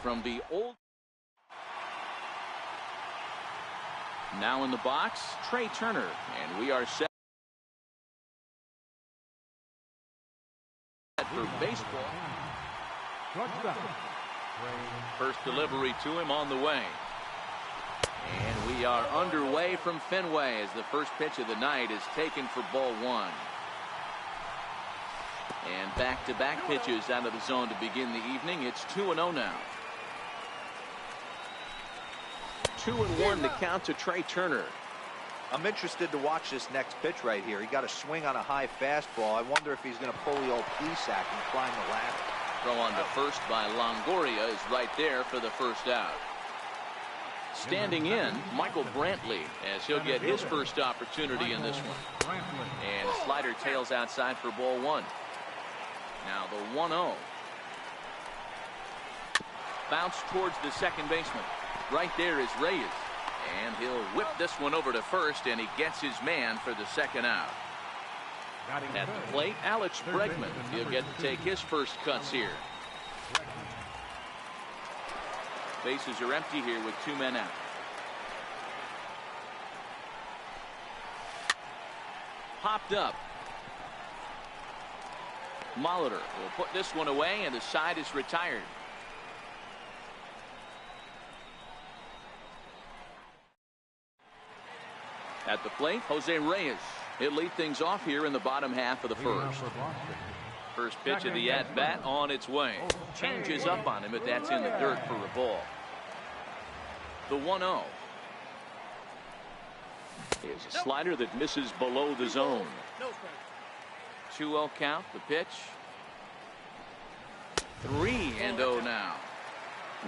from the old. Now in the box, Trey Turner, and we are set for baseball. First delivery to him on the way. And we are underway from Fenway as the first pitch of the night is taken for ball one. And back-to-back pitches out of the zone to begin the evening. It's 2-0 now. 2-1 to count to Trey Turner. I'm interested to watch this next pitch right here. He got a swing on a high fastball. I wonder if he's going to pull the old Plesac and climb the ladder. Throw on to first by Longoria is right there for the first out. Standing in, Michael Brantley, as he'll get his first opportunity in this one. And a slider tails outside for ball one. Now the 1-0. Bounce towards the second baseman. Right there is Reyes. And he'll whip this one over to first, and he gets his man for the second out. At the plate, Alex Bregman. He'll get to take his first cuts here. Bases are empty here with 2 men out. Popped up. Molitor will put this one away, and the side is retired. At the plate, Jose Reyes. He'll lead things off here in the bottom half of the first. First pitch of the at-bat on its way. Changes up on him, but that's in the dirt for a ball. The 1-0 is a slider that misses below the zone. 2-0 count, the pitch. 3-0 now.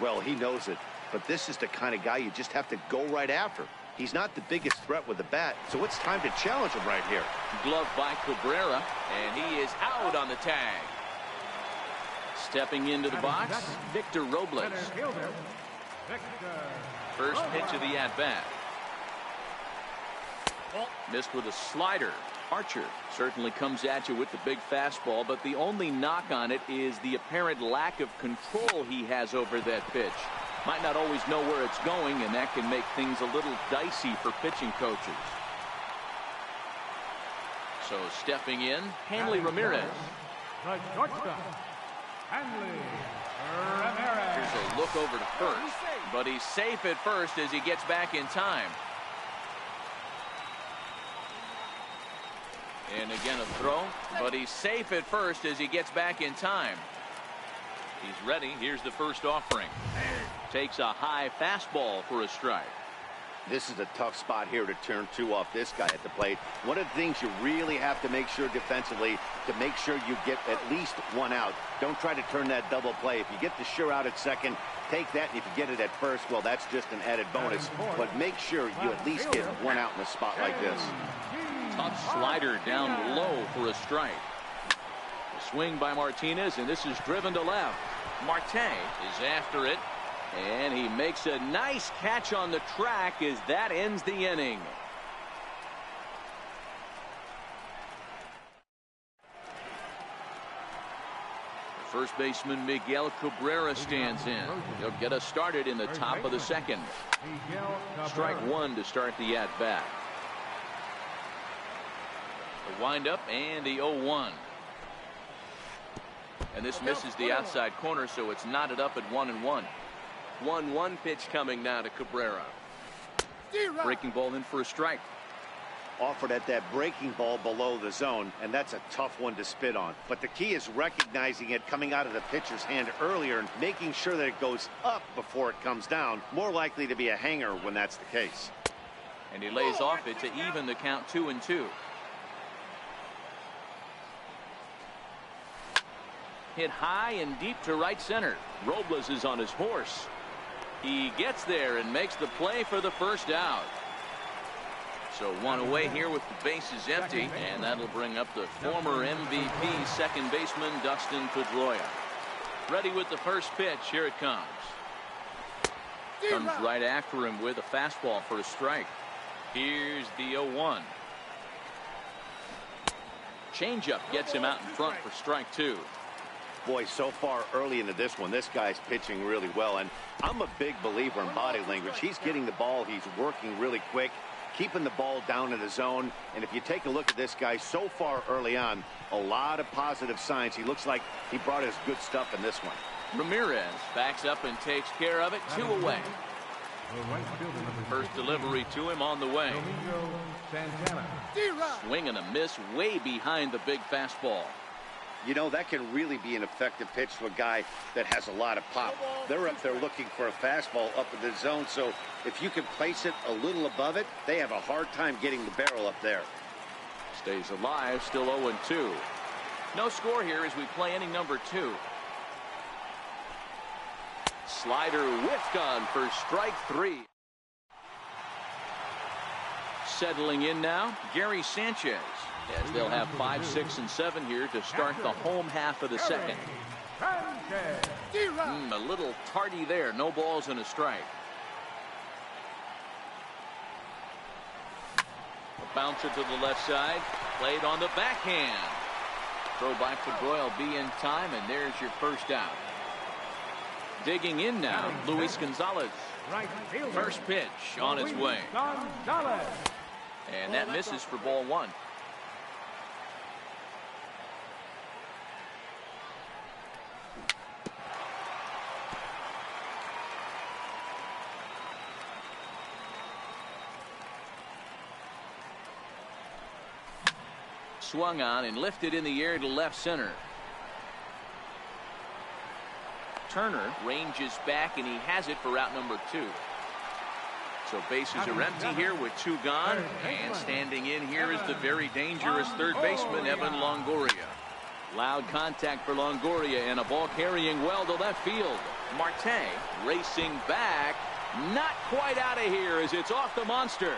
Well, he knows it, but this is the kind of guy you just have to go right after. He's not the biggest threat with the bat, so it's time to challenge him right here. Glove by Cabrera, and he is out on the tag. Stepping into the box, Victor Robles. First pitch of the at-bat. Missed with a slider. Archer certainly comes at you with the big fastball, but the only knock on it is the apparent lack of control he has over that pitch. Might not always know where it's going, and that can make things a little dicey for pitching coaches. So stepping in, Hanley Ramirez. Here's a look over to first, but he's safe at first as he gets back in time. And again a throw, but he's safe at first as he gets back in time. He's ready. Here's the first offering. Takes a high fastball for a strike. This is a tough spot here to turn 2 off this guy at the plate. One of the things you really have to make sure defensively to make sure you get at least 1 out. Don't try to turn that double play. If you get the sure out at second, take that, and if you get it at first, well, that's just an added bonus. But make sure you at least get 1 out in a spot like this. Tough slider down low for a strike. A swing by Martinez, and this is driven to left. Marte is after it, and he makes a nice catch on the track as that ends the inning. First baseman Miguel Cabrera stands in. He'll get us started in the top of the second. Strike 1 to start the at-bat. The windup and the 0-1. And this misses the outside corner, so it's knotted up at 1-1. 1-1 pitch coming now to Cabrera. Breaking ball in for a strike. Offered at that breaking ball below the zone, and that's a tough one to spit on. But the key is recognizing it coming out of the pitcher's hand earlier and making sure that it goes up before it comes down. More likely to be a hanger when that's the case. And he lays off it to even the count 2-2. Hit high and deep to right center. Robles is on his horse. He gets there and makes the play for the first out. So 1 away here with the bases empty, and that'll bring up the former MVP second baseman Dustin Pedroia. Ready with the first pitch. Here it comes. Comes right after him with a fastball for a strike. Here's the 0-1. Changeup gets him out in front for strike 2. Boy, so far early into this one, this guy's pitching really well. And I'm a big believer in body language. He's getting the ball. He's working really quick, keeping the ball down in the zone. And if you take a look at this guy so far early on, a lot of positive signs. He looks like he brought his good stuff in this one. Ramirez backs up and takes care of it. 2 away. First delivery to him on the way. Swing and a miss way behind the big fastball. You know, that can really be an effective pitch to a guy that has a lot of pop. They're up there looking for a fastball up in the zone, so if you can place it a little above it, they have a hard time getting the barrel up there. Stays alive, still 0-2. No score here as we play inning number 2. Slider whiffed on for strike 3. Settling in now, Gary Sanchez, as they'll have 5, 6, and 7 here to start the home half of the second. A little tardy there. No balls and a strike. Bounce it to the left side. Played on the backhand. Throw by Pedroia will be in time, and there's your first out. Digging in now, Luis Gonzalez. First pitch on its way. And that misses for ball 1. Swung on and lifted in the air to left center. Turner ranges back, and he has it for out number 2. So bases are empty here with 2 gone, and standing in here is the very dangerous third baseman, Evan Longoria. Loud contact for Longoria, and a ball carrying well to left field. Marte racing back, not quite out of here as it's off the monster.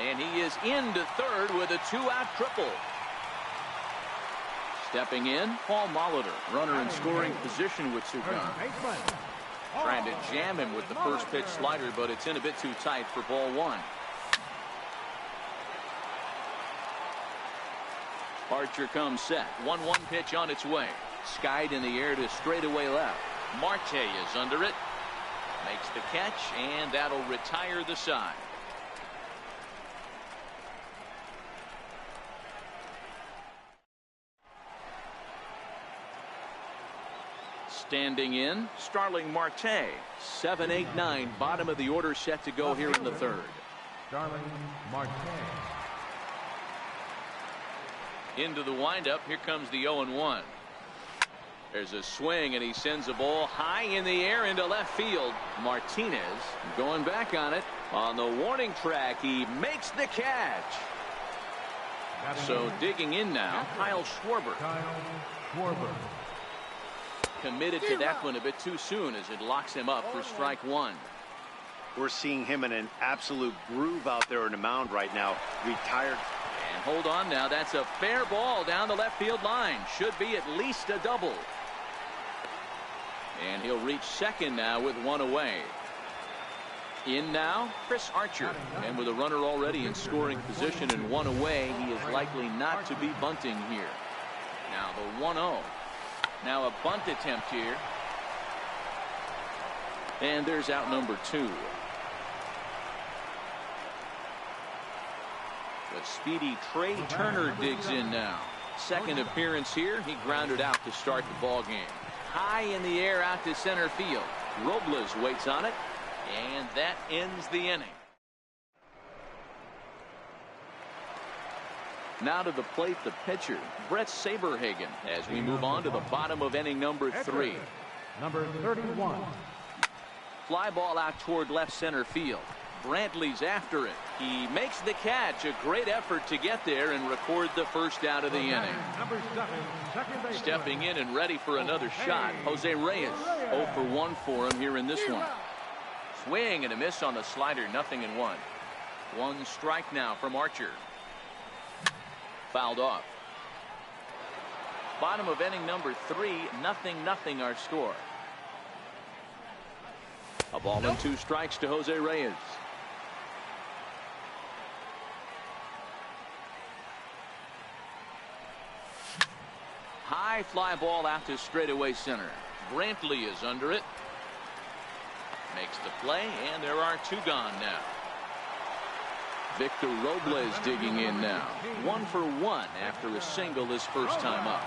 And he is into third with a 2-out triple. Stepping in, Paul Molitor, runner in scoring position with 2 gone. Trying to jam him with the first pitch slider, but it's in a bit too tight for ball 1. Archer comes set. 1-1 pitch on its way. Skied in the air to straightaway left. Marte is under it. Makes the catch, and that'll retire the side. Standing in, Starling Marte. 7, 8, 9, bottom of the order set to go here in the third. Starling Marte. Into the windup, here comes the 0-1. There's a swing, and he sends a ball high in the air into left field. Martinez going back on it. On the warning track, he makes the catch. So digging in now, Kyle Schwarber. Committed to that one a bit too soon as it locks him up for strike 1. We're seeing him in an absolute groove out there in the mound right now. Retired. And hold on now. That's a fair ball down the left field line. Should be at least a double. And he'll reach second now with 1 away. In now, Chris Archer. And with a runner already in scoring position and 1 away, he is likely not to be bunting here. Now the 1-0. Now a bunt attempt here. And there's out number 2. The speedy Trey Turner digs in now. Second appearance here. He grounded out to start the ball game. High in the air out to center field. Robles waits on it. And that ends the inning. Now to the plate, the pitcher, Brett Saberhagen, as we move on to the bottom of inning number 3. Number 31. Fly ball out toward left center field. Brantley's after it. He makes the catch. A great effort to get there and record the first out of the inning. Number 7, second baseman. Stepping in and ready for another shot, Jose Reyes. 0 for 1 for him here in this one. Swing and a miss on the slider, 0-1. 1 strike now from Archer. Fouled off. Bottom of inning number 3, 0-0 our score. A ball and 2 strikes to Jose Reyes. high fly ball out to straightaway center. Brantley is under it. Makes the play, and there are two gone now. Victor Robles digging in now. 1 for 1 after a single his first time up.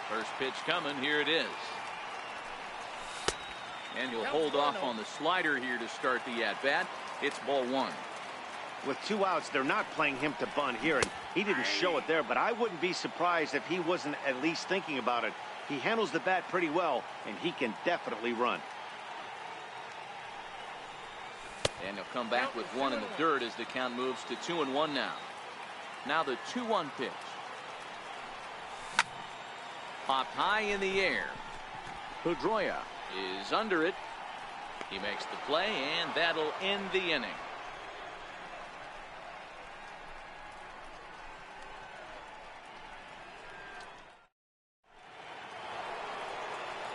First pitch coming. Here it is. And he'll hold off on the slider here to start the at-bat. It's ball 1. With 2 outs, they're not playing him to bunt here, and he didn't show it there, but I wouldn't be surprised if he wasn't at least thinking about it. He handles the bat pretty well, and he can definitely run. And he'll come back with 1 in the dirt as the count moves to 2-1 now. Now the 2-1 pitch. Popped high in the air. Pedroia is under it. He makes the play, and that'll end the inning.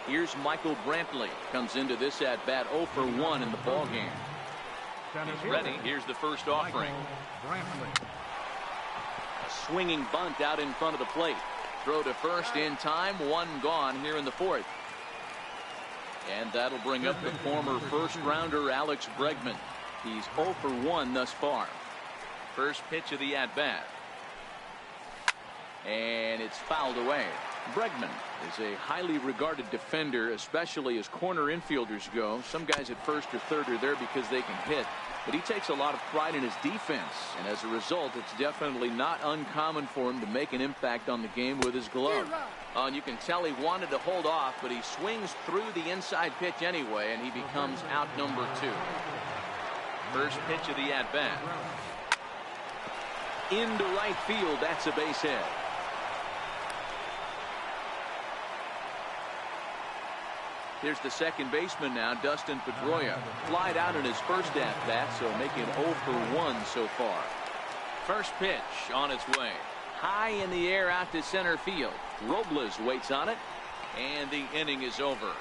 Here's Michael Brantley. Comes into this at bat 0 for 1 in the ball game. He's ready. Here's the first offering. A swinging bunt out in front of the plate. Throw to first in time. 1 gone here in the 4th. And that'll bring up the former first-rounder Alex Bregman. He's 0 for 1 thus far. First pitch of the at-bat. And it's fouled away. Bregman is a highly regarded defender, especially as corner infielders go. Some guys at first or third are there because they can hit, but he takes a lot of pride in his defense, and as a result, it's definitely not uncommon for him to make an impact on the game with his glove. And you can tell he wanted to hold off, but he swings through the inside pitch anyway, and he becomes out number 2. First pitch of the at-bat. Into right field. That's a base hit. Here's the second baseman now, Dustin Pedroia. Flied out in his first at-bat, so making 0 for 1 so far. First pitch on its way. High in the air out to center field. Robles waits on it, and the inning is over.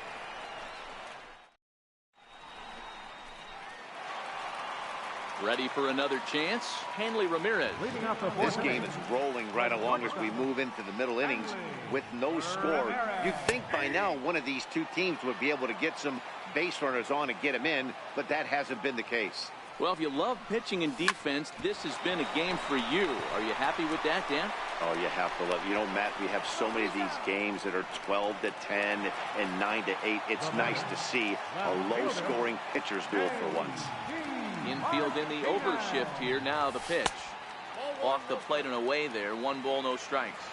Ready for another chance. Hanley Ramirez. This game is rolling right along as we move into the middle innings with no score. You'd think by now one of these two teams would be able to get some base runners on and get them in, but that hasn't been the case. Well, if you love pitching and defense, this has been a game for you. Are you happy with that, Dan? Oh, you have to love. You know, Matt, we have so many of these games that are 12-10 and 9-8. It's nice to see a low-scoring pitcher's duel for once. Infield in the overshift here. Now the pitch. Off the plate and away there. 1 ball, no strikes.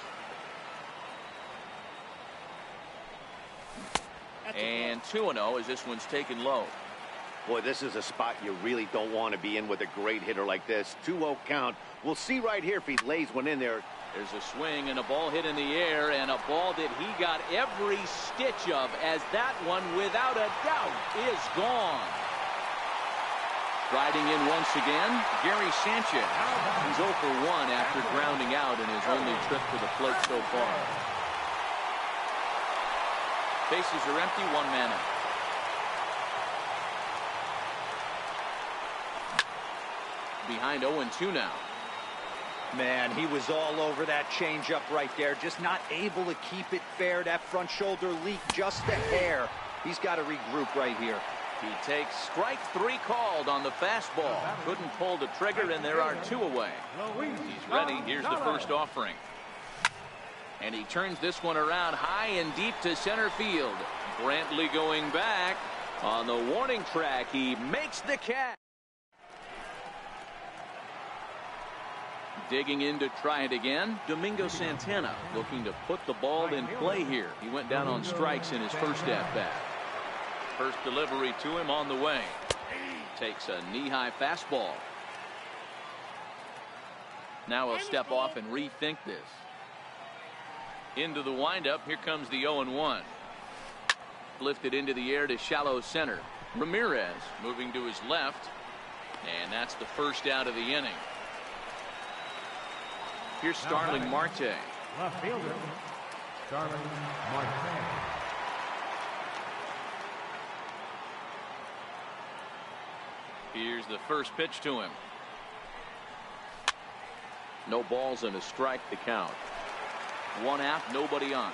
And 2-0 as this one's taken low. Boy, this is a spot you really don't want to be in with a great hitter like this. 2-0 count. We'll see right here if he lays one in there. There's a swing and a ball hit in the air, and a ball that he got every stitch of, as that one, without a doubt, is gone. Riding in once again, Gary Sanchez. He's 0 for 1 after grounding out in his only trip to the plate so far. Bases are empty, 1 man out. Behind 0-2 now. Man, he was all over that changeup right there. Just not able to keep it fair. That front shoulder leaked just a hair. He's got to regroup right here. He takes strike 3 called on the fastball. Couldn't pull the trigger, and there are 2 away. He's ready. Here's the first offering. And he turns this one around high and deep to center field. Brantley going back. On the warning track, he makes the catch. Digging in to try it again. Domingo Santana looking to put the ball in play here. He went down on strikes in his first at-bat. First delivery to him on the way. Takes a knee-high fastball. Now he'll step off and rethink this. Into the windup. Here comes the 0-1. Lifted into the air to shallow center. Ramirez moving to his left. And that's the first out of the inning. Here's Starling Marte. Left fielder, Starling Marte. Here's the first pitch to him. No balls and a strike to count. One out, nobody on.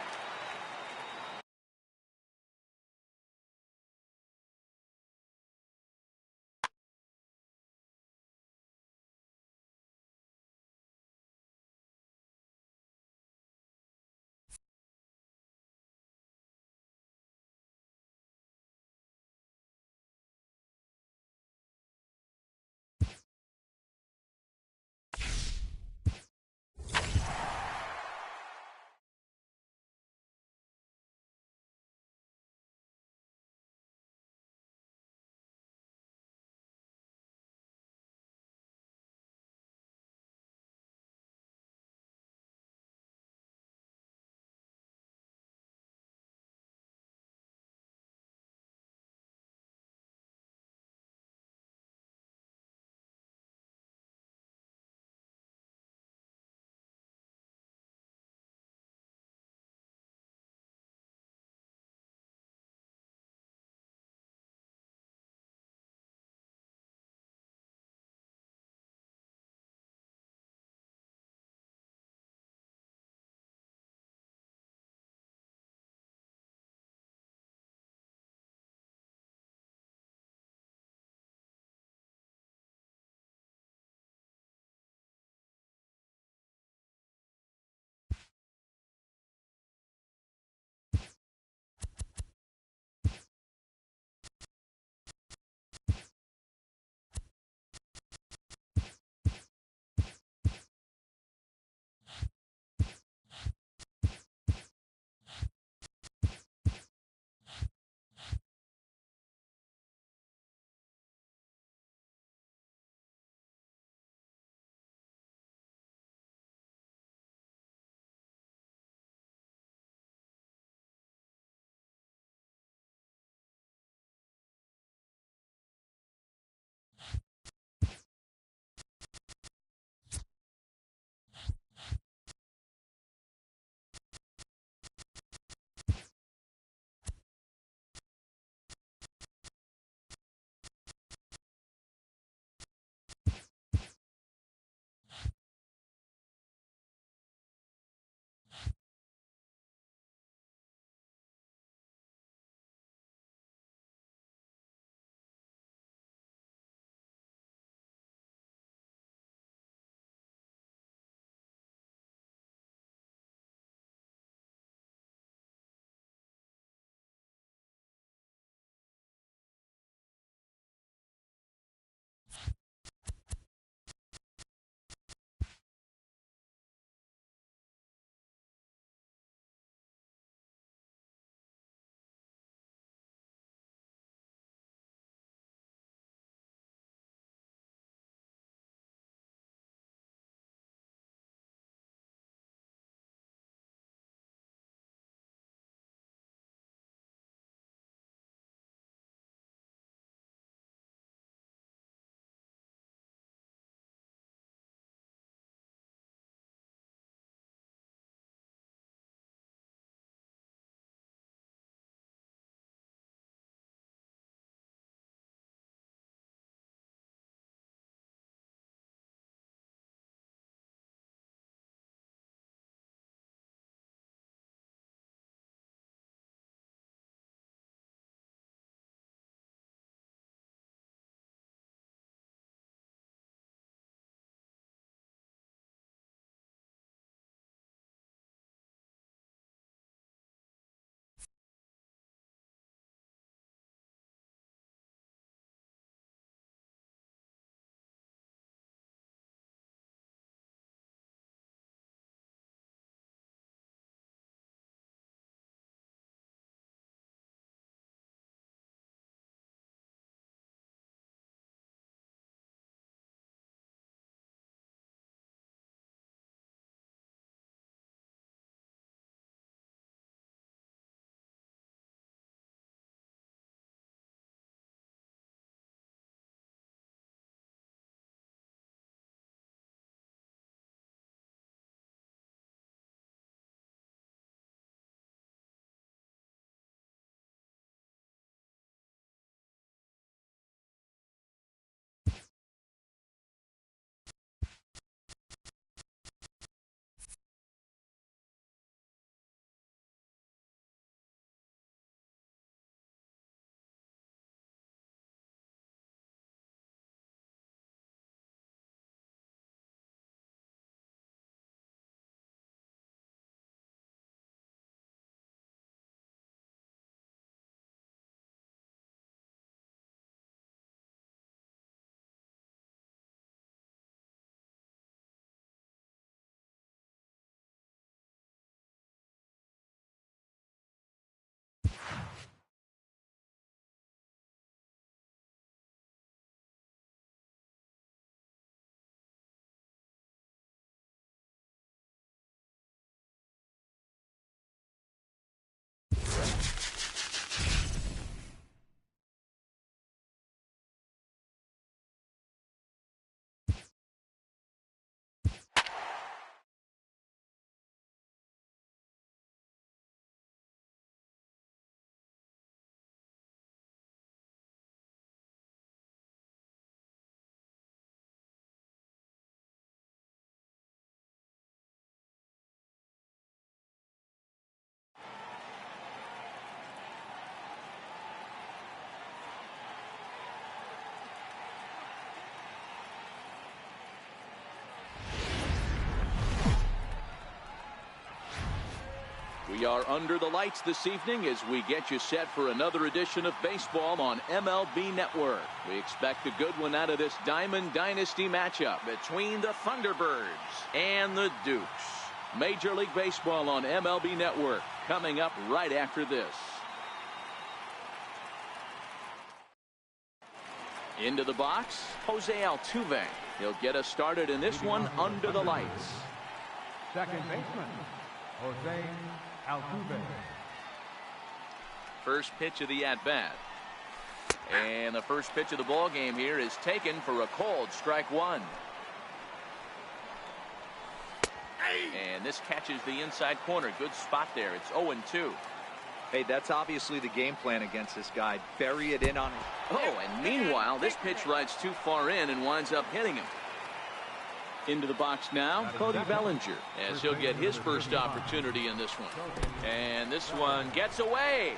We are under the lights this evening as we get you set for another edition of baseball on MLB Network. We expect a good one out of this Diamond Dynasty matchup between the Thunderbirds and the Dukes. Major League Baseball on MLB Network coming up right after this. Into the box, Jose Altuve. He'll get us started in this one under the lights. Second baseman, Jose Altuve. First pitch of the at-bat. And the first pitch of the ball game here is taken for a cold strike one. And this catches the inside corner. Good spot there. It's 0-2. Hey, that's obviously the game plan against this guy. Bury it in on him. Oh, and meanwhile, this pitch rides too far in and winds up hitting him. Into the box now, Cody Bellinger, as he'll get his first opportunity in this one. And this one gets away.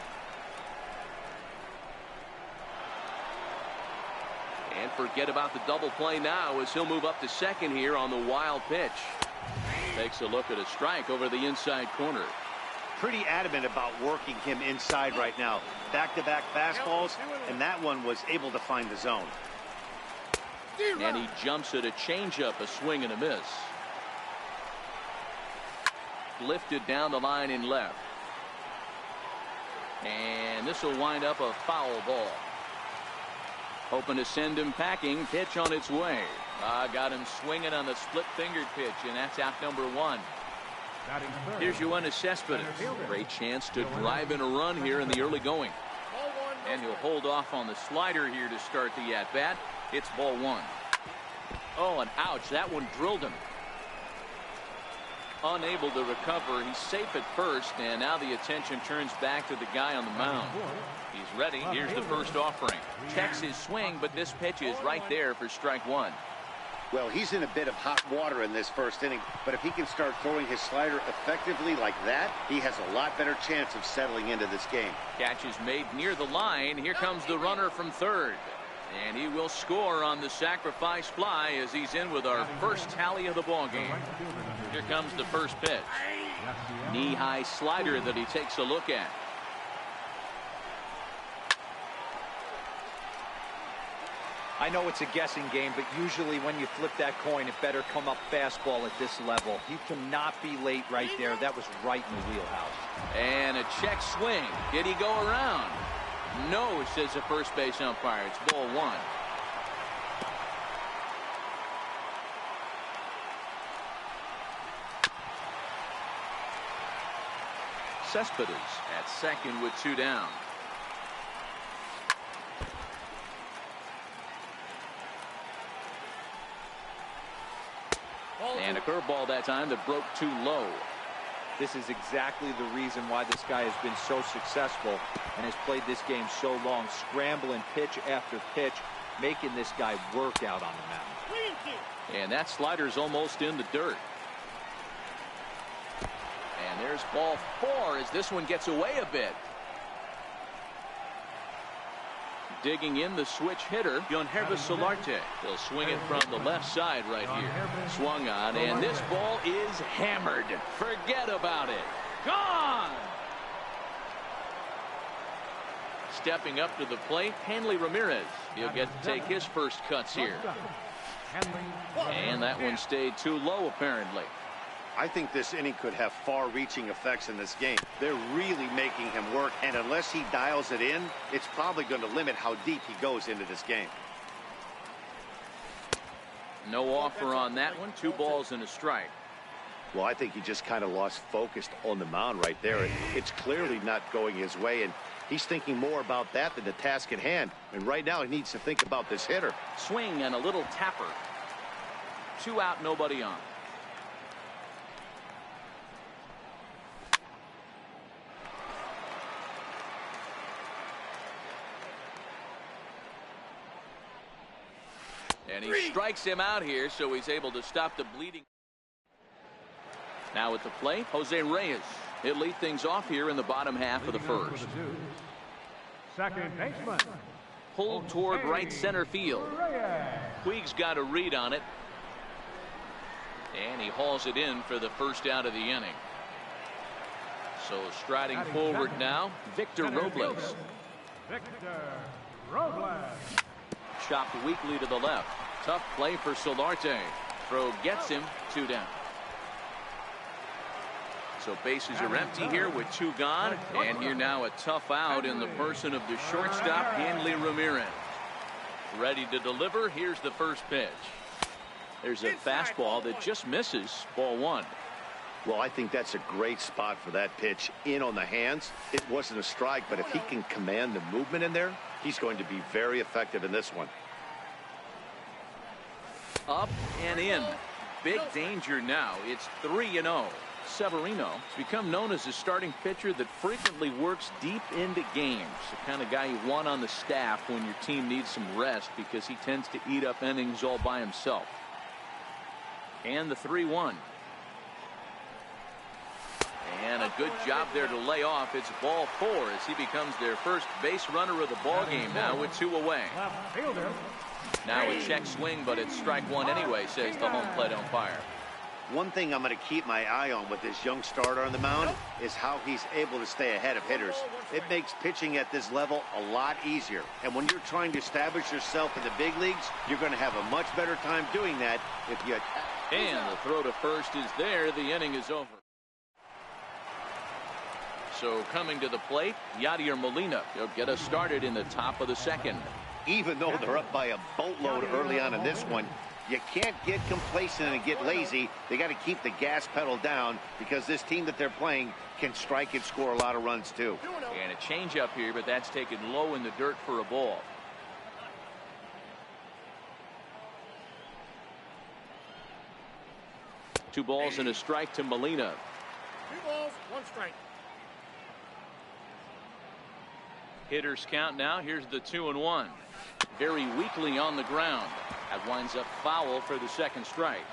And forget about the double play now as he'll move up to second here on the wild pitch. Takes a look at a strike over the inside corner. Pretty adamant about working him inside right now. Back-to-back fastballs, and that one was able to find the zone. And he jumps at a changeup, a swing and a miss. Lifted down the line in left. And this will wind up a foul ball. Hoping to send him packing. Pitch on its way. Got him swinging on the split-fingered pitch, and that's out number one. Here's Yoenis Cespedes. Great chance to drive in a run here in the early going. And he'll hold off on the slider here to start the at-bat. It's ball one. Oh, and ouch, that one drilled him. Unable to recover. He's safe at first, and now the attention turns back to the guy on the mound. He's ready. Here's the first offering. Checks his swing, but this pitch is right there for strike one. Well, he's in a bit of hot water in this first inning, but if he can start throwing his slider effectively like that, he has a lot better chance of settling into this game. Catch is made near the line. Here comes the runner from third. And he will score on the sacrifice fly as he's in with our first tally of the ball game. Here comes the first pitch. Knee-high slider that he takes a look at. I know it's a guessing game, but usually when you flip that coin, it better come up fastball at this level. You cannot be late right there. That was right in the wheelhouse. And a check swing. Did he go around? No, says the first base umpire. It's ball one. Cespedes at second with two down. And a curveball that time that broke too low. This is exactly the reason why this guy has been so successful and has played this game so long, scrambling pitch after pitch, making this guy work out on the mound. And that slider's almost in the dirt. And there's ball four as this one gets away a bit. Digging in the switch hitter, Yangervis Solarte. He'll swing it from the left side right here. Swung on, and this ball is hammered. Forget about it. Gone! Stepping up to the plate, Hanley Ramirez. He'll get to take his first cuts here. And that one stayed too low, apparently. I think this inning could have far-reaching effects in this game. They're really making him work, and unless he dials it in, it's probably going to limit how deep he goes into this game. No offer on that one. 2 balls and a strike. Well, I think he just kind of lost focus on the mound right there. It's clearly not going his way, and he's thinking more about that than the task at hand. And right now he needs to think about this hitter. Swing and a little tapper. 2 out, nobody on. And he strikes him out here, so he's able to stop the bleeding. Now at the plate, Jose Reyes. He'll lead things off here in the bottom half of the first. Second baseman. Pulled toward right center field. Puig's got a read on it. And he hauls it in for the first out of the inning. So striding forward now, Victor Robles. Victor Robles. Chopped weakly to the left. Tough play for Solarte. Throw gets him, 2 down. So bases are empty here with 2 gone. And here now a tough out in the person of the shortstop, Hanley Ramirez. Ready to deliver. Here's the first pitch. There's a fastball that just misses. Ball 1. Well, I think that's a great spot for that pitch. In on the hands. It wasn't a strike, but if he can command the movement in there, he's going to be very effective in this one. Up and in. Big danger now. It's 3-0. Severino has become known as a starting pitcher that frequently works deep into games. The kind of guy you want on the staff when your team needs some rest, because he tends to eat up innings all by himself. And the 3-1. And a good job there to lay off. It's ball 4 as he becomes their first base runner of the ball game now with 2 away. Left fielder. Now a check swing, but it's strike 1 anyway, says the home plate umpire. One thing I'm going to keep my eye on with this young starter on the mound is how he's able to stay ahead of hitters. It makes pitching at this level a lot easier. And when you're trying to establish yourself in the big leagues, you're going to have a much better time doing that if you... And the throw to first is there. The inning is over. So coming to the plate, Yadier Molina. He'll get us started in the top of the second. Even though they're up by a boatload early on in this one, you can't get complacent and get lazy. They got to keep the gas pedal down, because this team that they're playing can strike and score a lot of runs too. And a changeup here, but that's taken low in the dirt for a ball. Two balls and a strike to Molina. 2 balls, 1 strike. Hitters count now. Here's the 2-1. Very weakly on the ground. That winds up foul for the second strike.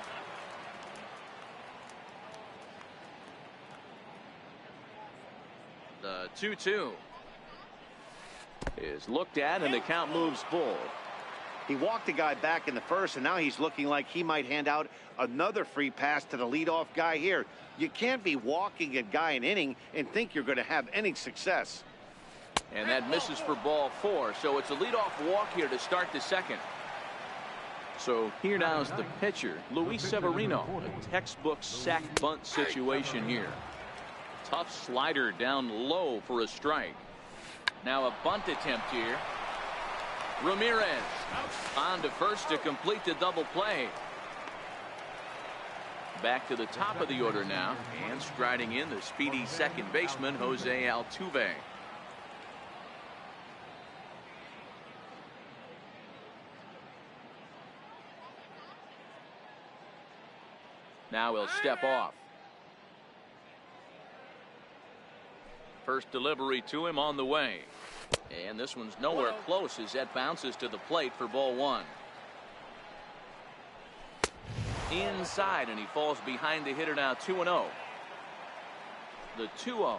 The 2-2 is looked at, and the count moves full. He walked the guy back in the first, and now he's looking like he might hand out another free pass to the leadoff guy here. You can't be walking a guy an inning and think you're going to have any success. And that misses for ball 4. So it's a leadoff walk here to start the second. So here now is the pitcher, Luis Severino. A textbook sack bunt situation here. Tough slider down low for a strike. Now a bunt attempt here. Ramirez on to first to complete the double play. Back to the top of the order now, and striding in the speedy second baseman, Jose Altuve. Now he'll step off. First delivery to him on the way. And this one's nowhere close as that bounces to the plate for ball 1. Inside, and he falls behind the hitter now. 2-0. The 2-0.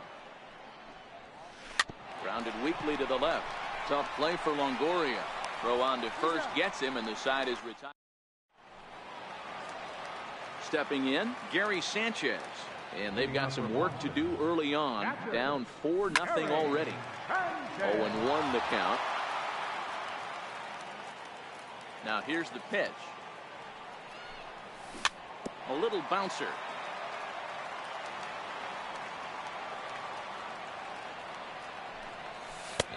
Grounded weakly to the left. Tough play for Longoria. Throw on to first gets him, and the side is retired. Stepping in, Gary Sanchez. And they've got some work to do early on. Down 4-0 already. 0-1 the count. Now here's the pitch. A little bouncer.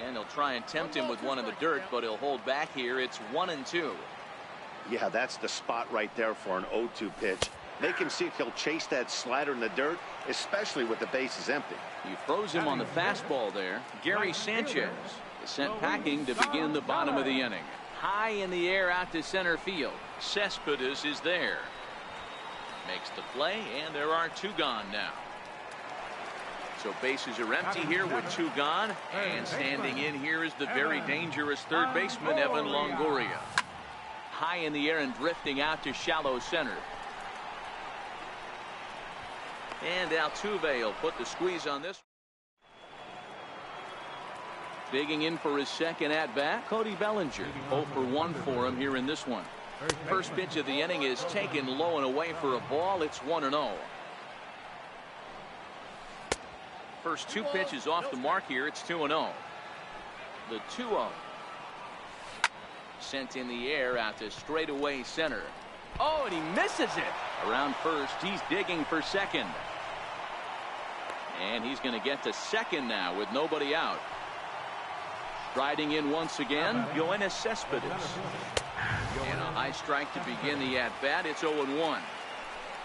And he'll try and tempt him with one in the dirt, but he'll hold back here. It's 1-2. Yeah, that's the spot right there for an 0-2 pitch. They can see if he'll chase that slider in the dirt, especially with the bases empty. He throws him on the fastball there. Gary Sanchez is sent packing to begin the bottom of the inning. High in the air out to center field. Cespedes is there. Makes the play, and there are 2 gone now. So bases are empty here with 2 gone. And standing in here is the very dangerous third baseman, Evan Longoria. High in the air and drifting out to shallow center. And Altuve will put the squeeze on this. Digging in for his second at-bat, Cody Bellinger. 0 for 1 for him here in this one. First pitch of the inning is taken low and away for a ball. It's 1-0. First two pitches off the mark here. It's 2-0. The 2-0. Sent in the air out to straightaway center. Oh, and he misses it. Around first, he's digging for second. And he's going to get to second now with nobody out. Striding in once again, Yoenis Cespedes. And a high strike to begin the at-bat. It's 0-1.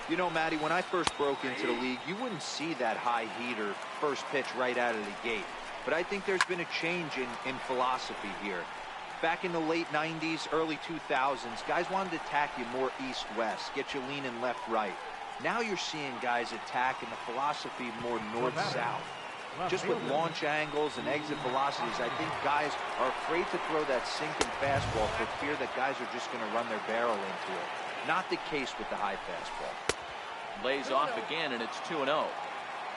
You know, Matty, when I first broke into the league, you wouldn't see that high heater first pitch right out of the gate. But I think there's been a change in philosophy here. Back in the late 90s, early 2000s, guys wanted to attack you more east-west, get you leaning left-right. Now you're seeing guys attack in the philosophy more north-south. Just with launch angles and exit velocities, I think guys are afraid to throw that sinking fastball for fear that guys are just going to run their barrel into it. Not the case with the high fastball. Lays off again, and it's 2-0.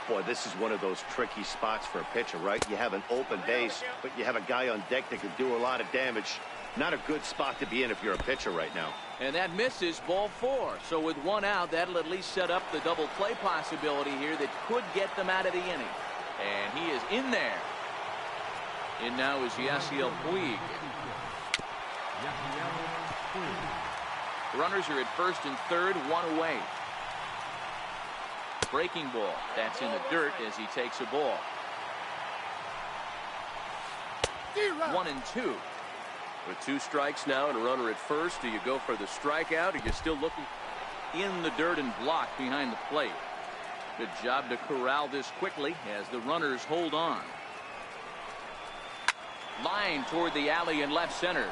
Boy, this is one of those tricky spots for a pitcher, right? You have an open base, but you have a guy on deck that can do a lot of damage. Not a good spot to be in if you're a pitcher right now. And that misses, ball 4. So with one out, that'll at least set up the double play possibility here that could get them out of the inning. And he is in there. In now is Yasiel Puig. Runners are at first and third, one away. Breaking ball. That's in the dirt as he takes a ball. 1-2. With 2 strikes now and a runner at first, do you go for the strikeout, or are you still looking In the dirt and blocked behind the plate. Good job to corral this quickly as the runners hold on. Line toward the alley in left center.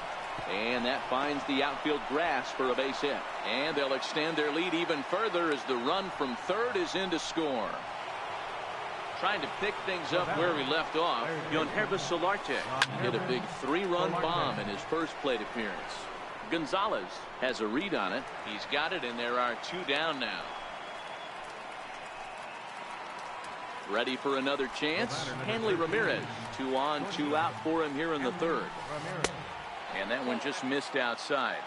And that finds the outfield grass for a base hit. And they'll extend their lead even further as the run from third is in to score. Trying to pick things up where we left off, Yangervis Solarte hit a big 3-run bomb in his first plate appearance. Gonzalez has a read on it. He's got it, and there are 2 down now. Ready for another chance. Hanley Ramirez, 2 on, 2 out for him here in the third. And that one just missed outside.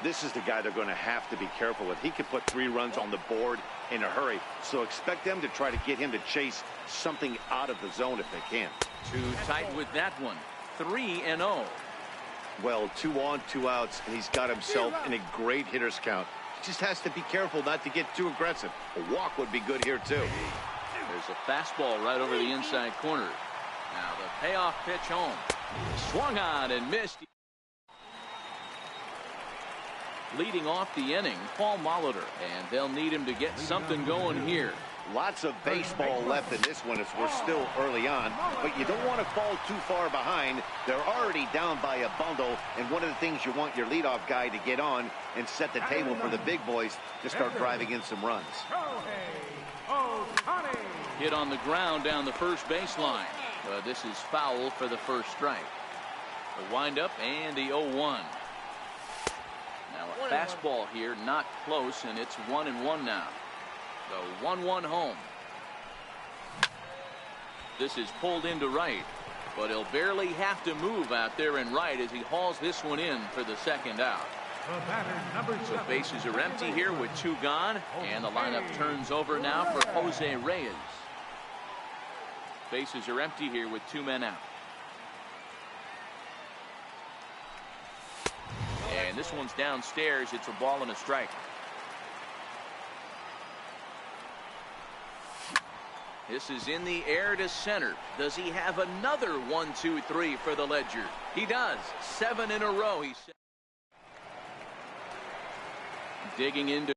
This is the guy they're going to have to be careful with. He could put 3 runs on the board in a hurry. So expect them to try to get him to chase something out of the zone if they can. Too tight with that one. 3-0. Well, 2 on, 2 outs, and he's got himself in a great hitter's count. He just has to be careful not to get too aggressive. A walk would be good here, too. There's a fastball right over the inside corner. Now the payoff pitch home. Swung on and missed. Leading off the inning, Paul Molitor, and they'll need him to get something going here. Lots of baseball left in this one as we're still early on, but you don't want to fall too far behind. They're already down by a bundle, and one of the things you want your leadoff guy to get on and set the table for the big boys to start driving in some runs. Hit on the ground down the first baseline. This is foul for the first strike. The windup and the 0-1. Now a fastball here, not close, and it's 1-1 now. The 1-1 home. This is pulled into right, but he'll barely have to move out there in right as he hauls this one in for the second out. So bases are empty here with 2 gone, and the lineup turns over now for Jose Reyes. Bases are empty here with 2 men out. And this one's downstairs. It's a ball and a strike. This is in the air to center. Does he have another 1-2-3 for the Ledger? He does. 7 in a row. He's digging into